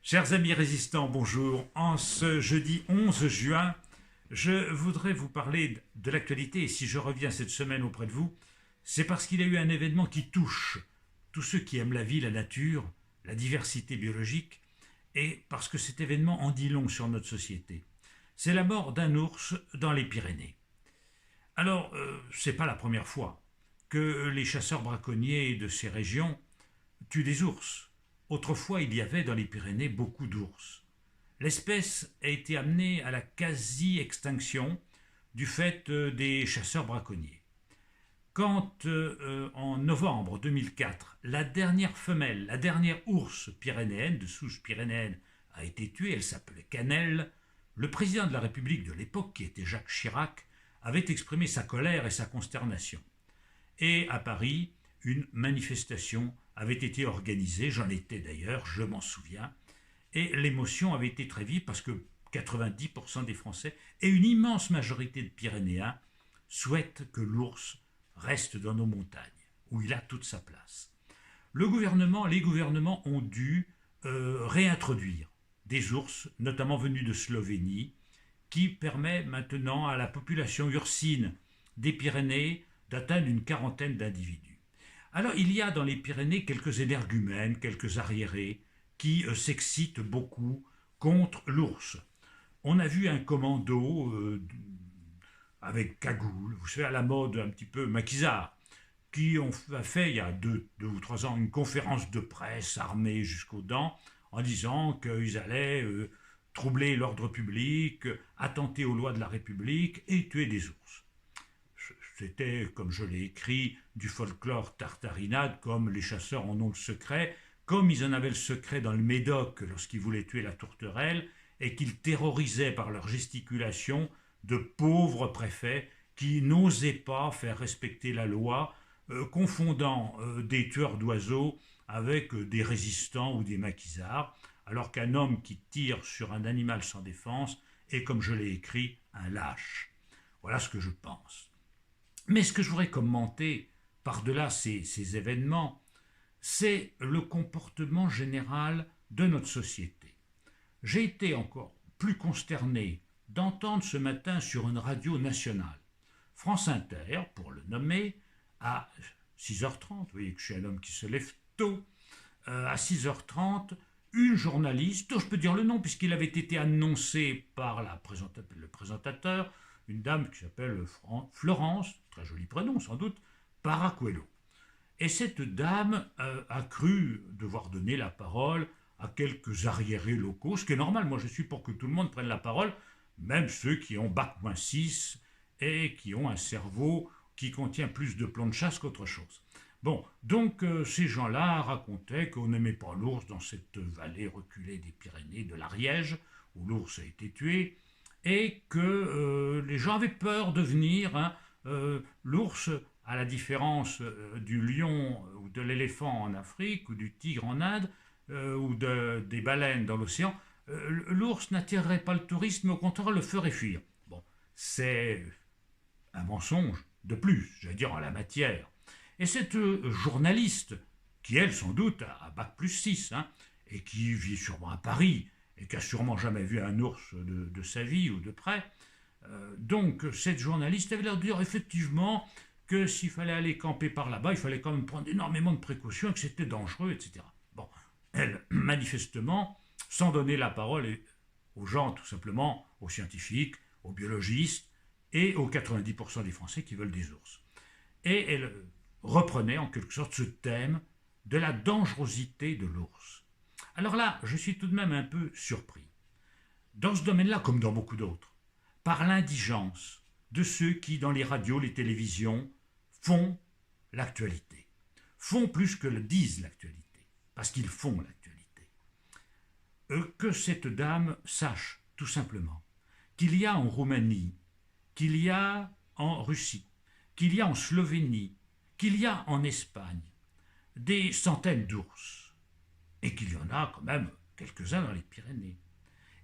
Chers amis résistants, bonjour. En ce jeudi 11 juin, je voudrais vous parler de l'actualité et si je reviens cette semaine auprès de vous, c'est parce qu'il y a eu un événement qui touche tous ceux qui aiment la vie, la nature, la diversité biologique et parce que cet événement en dit long sur notre société. C'est la mort d'un ours dans les Pyrénées. Alors, c'est pas la première fois que les chasseurs braconniers de ces régions tuent des ours. Autrefois, il y avait dans les Pyrénées beaucoup d'ours. L'espèce a été amenée à la quasi-extinction du fait des chasseurs braconniers. Quand, en novembre 2004, la dernière femelle, la dernière ours pyrénéenne, de souche pyrénéenne, a été tuée, elle s'appelait Cannelle, le président de la République de l'époque, qui était Jacques Chirac, avait exprimé sa colère et sa consternation. Et à Paris, une manifestation avait été organisée, j'en étais d'ailleurs, je m'en souviens, et l'émotion avait été très vive parce que 90% des Français et une immense majorité de Pyrénéens souhaitent que l'ours reste dans nos montagnes, où il a toute sa place. Les gouvernements ont dû réintroduire des ours, notamment venus de Slovénie, qui permet maintenant à la population ursine des Pyrénées d'atteindre une quarantaine d'individus. Alors il y a dans les Pyrénées quelques énergumènes, quelques arriérés, qui s'excitent beaucoup contre l'ours. On a vu un commando avec cagoule, vous savez, à la mode un petit peu maquisard, qui a fait il y a deux ou trois ans une conférence de presse armée jusqu'aux dents en disant qu'ils allaient troubler l'ordre public, attenter aux lois de la République et tuer des ours. C'était, comme je l'ai écrit, du folklore tartarinade, comme les chasseurs en ont le secret, comme ils en avaient le secret dans le Médoc lorsqu'ils voulaient tuer la tourterelle, et qu'ils terrorisaient par leur gesticulation de pauvres préfets qui n'osaient pas faire respecter la loi, confondant des tueurs d'oiseaux avec des résistants ou des maquisards, alors qu'un homme qui tire sur un animal sans défense est, comme je l'ai écrit, un lâche. Voilà ce que je pense. Mais ce que je voudrais commenter par-delà ces événements, c'est le comportement général de notre société. J'ai été encore plus consterné d'entendre ce matin sur une radio nationale, France Inter, pour le nommer, à 6h30, vous voyez que je suis un homme qui se lève tôt, à 6h30, une journaliste, je peux dire le nom puisqu'il avait été annoncé par le présentateur, une dame qui s'appelle Florence, très joli prénom sans doute, Paracuello. Et cette dame a cru devoir donner la parole à quelques arriérés locaux, ce qui est normal, moi je suis pour que tout le monde prenne la parole, même ceux qui ont bac-6 et qui ont un cerveau qui contient plus de plomb de chasse qu'autre chose. Bon, donc ces gens-là racontaient qu'on n'aimait pas l'ours dans cette vallée reculée des Pyrénées, de l'Ariège, où l'ours a été tué, et que les gens avaient peur de venir. L'ours, à la différence du lion ou de l'éléphant en Afrique, ou du tigre en Inde, ou des baleines dans l'océan, l'ours n'attirerait pas le tourisme, mais au contraire le ferait fuir. Bon, c'est un mensonge de plus, j'allais dire en la matière. Et cette journaliste, qui elle sans doute a bac+6, et qui vit sûrement à Paris, et qui a sûrement jamais vu un ours de sa vie ou de près, donc cette journaliste avait l'air de dire effectivement que s'il fallait aller camper par là-bas, il fallait quand même prendre énormément de précautions, et que c'était dangereux, etc. Bon, elle, manifestement, sans donner la parole aux gens, tout simplement, aux scientifiques, aux biologistes, et aux 90% des Français qui veulent des ours. Et elle reprenait en quelque sorte ce thème de la dangerosité de l'ours. Alors là, je suis tout de même un peu surpris. Dans ce domaine-là, comme dans beaucoup d'autres, par l'indigence de ceux qui, dans les radios, les télévisions, font l'actualité. Font plus que le disent l'actualité, parce qu'ils font l'actualité. Que cette dame sache, tout simplement, qu'il y a en Roumanie, qu'il y a en Russie, qu'il y a en Slovénie, qu'il y a en Espagne des centaines d'ours, et qu'il y en a quand même quelques-uns dans les Pyrénées,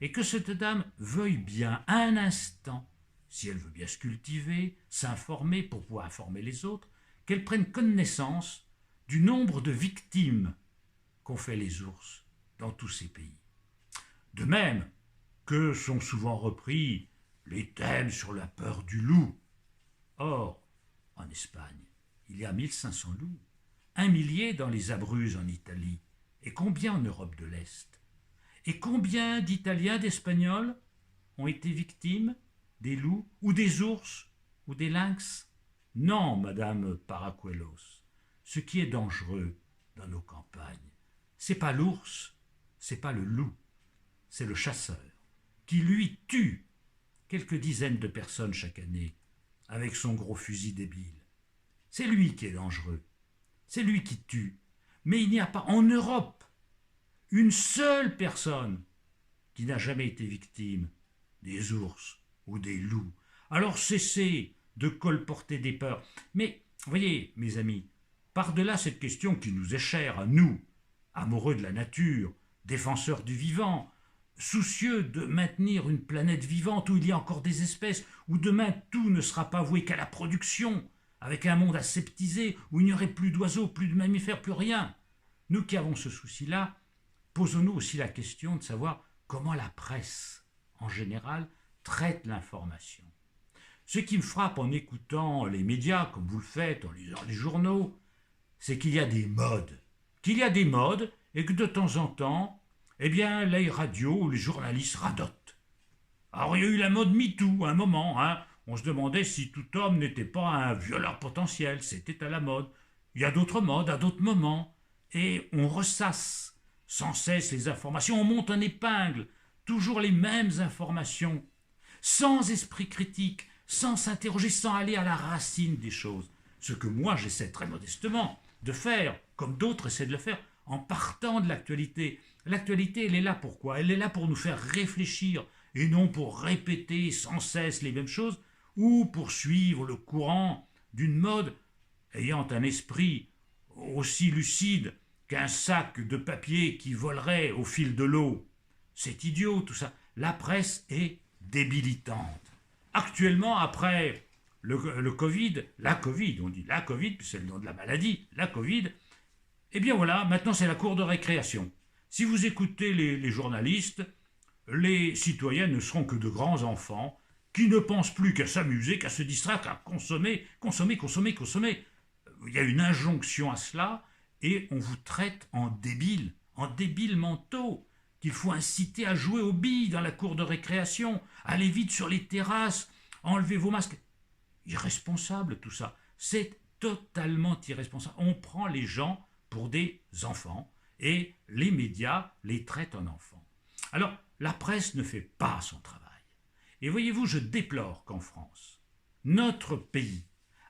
et que cette dame veuille bien un instant, si elle veut bien se cultiver, s'informer pour pouvoir informer les autres, qu'elle prenne connaissance du nombre de victimes qu'ont fait les ours dans tous ces pays. De même que sont souvent repris les thèmes sur la peur du loup. Or, en Espagne, il y a 1500 loups, 1 millier dans les Abruzzes en Italie, et combien en Europe de l'Est? Et combien d'Italiens, d'Espagnols ont été victimes des loups ou des ours ou des lynx? Non, Madame Paracuelos, ce qui est dangereux dans nos campagnes, c'est pas l'ours, c'est pas le loup, c'est le chasseur, qui lui tue quelques dizaines de personnes chaque année avec son gros fusil débile. C'est lui qui est dangereux, c'est lui qui tue. Mais il n'y a pas en Europe une seule personne qui n'a jamais été victime des ours ou des loups. Alors cessez de colporter des peurs. Mais, voyez, mes amis, par-delà cette question qui nous est chère à nous, amoureux de la nature, défenseurs du vivant, soucieux de maintenir une planète vivante où il y a encore des espèces, où demain tout ne sera pas voué qu'à la production, avec un monde aseptisé, où il n'y aurait plus d'oiseaux, plus de mammifères, plus rien. Nous qui avons ce souci-là, posons-nous aussi la question de savoir comment la presse, en général, traite l'information. Ce qui me frappe en écoutant les médias, comme vous le faites, en lisant les journaux, c'est qu'il y a des modes. Et que de temps en temps, eh bien, les radios ou les journalistes radotent. Alors, il y a eu la mode MeToo, à un moment, hein. On se demandait si tout homme n'était pas un violeur potentiel, c'était à la mode. Il y a d'autres modes, à d'autres moments, et on ressasse sans cesse les informations, on monte en épingle, toujours les mêmes informations, sans esprit critique, sans s'interroger, sans aller à la racine des choses. Ce que moi j'essaie très modestement de faire, comme d'autres essaient de le faire, en partant de l'actualité. L'actualité, elle est là pour quoi? Elle est là pour nous faire réfléchir, et non pour répéter sans cesse les mêmes choses, ou pour suivre le courant d'une mode ayant un esprit aussi lucide qu'un sac de papier qui volerait au fil de l'eau. C'est idiot tout ça. La presse est débilitante. Actuellement, après le Covid, la Covid, on dit la Covid, puis c'est le nom de la maladie, la Covid, eh bien voilà, maintenant c'est la cour de récréation. Si vous écoutez les journalistes, les citoyens ne seront que de grands enfants qui ne pensent plus qu'à s'amuser, qu'à se distraire, qu'à consommer. Il y a une injonction à cela et on vous traite en débiles mentaux, qu'il faut inciter à jouer aux billes dans la cour de récréation, allez vite sur les terrasses, enlevez vos masques. Irresponsable tout ça, c'est totalement irresponsable. On prend les gens pour des enfants et les médias les traitent en enfants. Alors, la presse ne fait pas son travail. Et voyez-vous, je déplore qu'en France, notre pays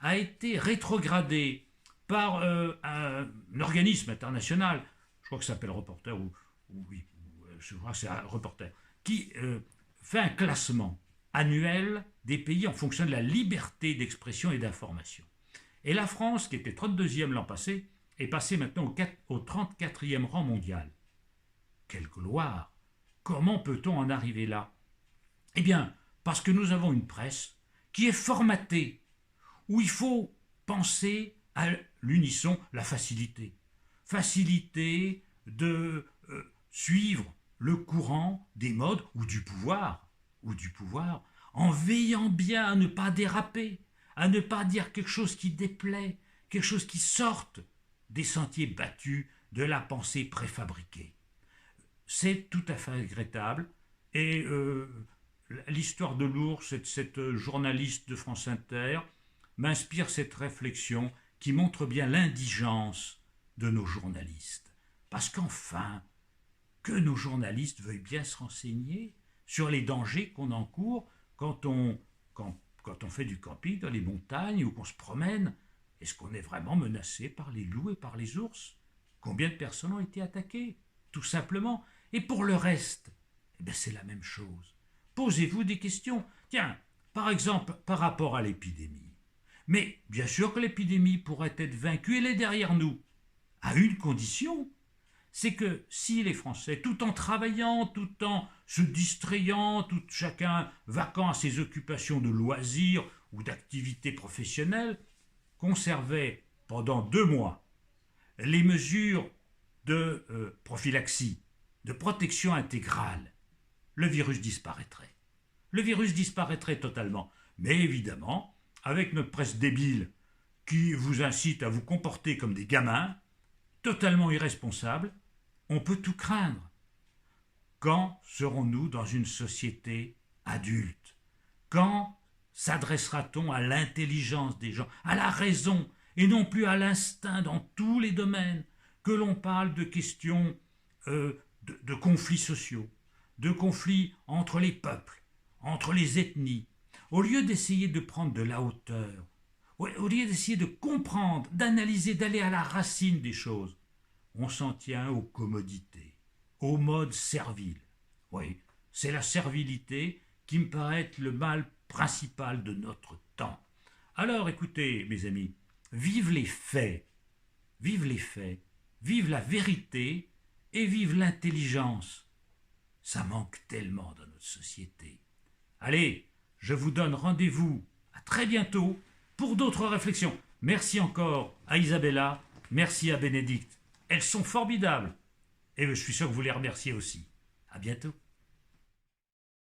a été rétrogradé par un organisme international, je crois que ça s'appelle Reporter, je crois que c'est un Reporter, qui fait un classement annuel des pays en fonction de la liberté d'expression et d'information. Et la France, qui était 32e l'an passé, est passée maintenant au 34e rang mondial. Quelle gloire! Comment peut-on en arriver là? Eh bien, parce que nous avons une presse qui est formatée, où il faut penser à l'unisson, la facilité. Facilité de suivre le courant des modes ou du pouvoir, en veillant bien à ne pas déraper, à ne pas dire quelque chose qui déplaît, quelque chose qui sorte des sentiers battus de la pensée préfabriquée. C'est tout à fait regrettable et l'histoire de l'ours et de cette journaliste de France Inter m'inspire cette réflexion qui montre bien l'indigence de nos journalistes. Parce qu'enfin, que nos journalistes veuillent bien se renseigner sur les dangers qu'on encourt quand on fait du camping dans les montagnes ou qu'on se promène. Est-ce qu'on est vraiment menacé par les loups et par les ours? Combien de personnes ont été attaquées? Tout simplement. Et pour le reste, eh bien c'est la même chose. Posez-vous des questions. Tiens, par exemple, par rapport à l'épidémie. Mais bien sûr que l'épidémie pourrait être vaincue, elle est derrière nous. À une condition, c'est que si les Français, tout en travaillant, tout en se distrayant, tout chacun vaquant à ses occupations de loisirs ou d'activités professionnelles, conservaient pendant 2 mois les mesures de prophylaxie, de protection intégrale, le virus disparaîtrait. Le virus disparaîtrait totalement. Mais évidemment, avec notre presse débile qui vous incite à vous comporter comme des gamins, totalement irresponsables, on peut tout craindre. Quand serons-nous dans une société adulte? Quand s'adressera-t-on à l'intelligence des gens, à la raison, et non plus à l'instinct dans tous les domaines, que l'on parle de questions de conflits sociaux, de conflits entre les peuples, entre les ethnies, au lieu d'essayer de prendre de la hauteur, au lieu d'essayer de comprendre, d'analyser, d'aller à la racine des choses, on s'en tient aux commodités, au mode servile. Oui, c'est la servilité qui me paraît être le mal principal de notre temps. Alors écoutez, mes amis, vive les faits, vive la vérité et vive l'intelligence. Ça manque tellement dans notre société. Allez, je vous donne rendez-vous à très bientôt pour d'autres réflexions. Merci encore à Isabella, merci à Bénédicte. Elles sont formidables. Et je suis sûr que vous les remerciez aussi. À bientôt.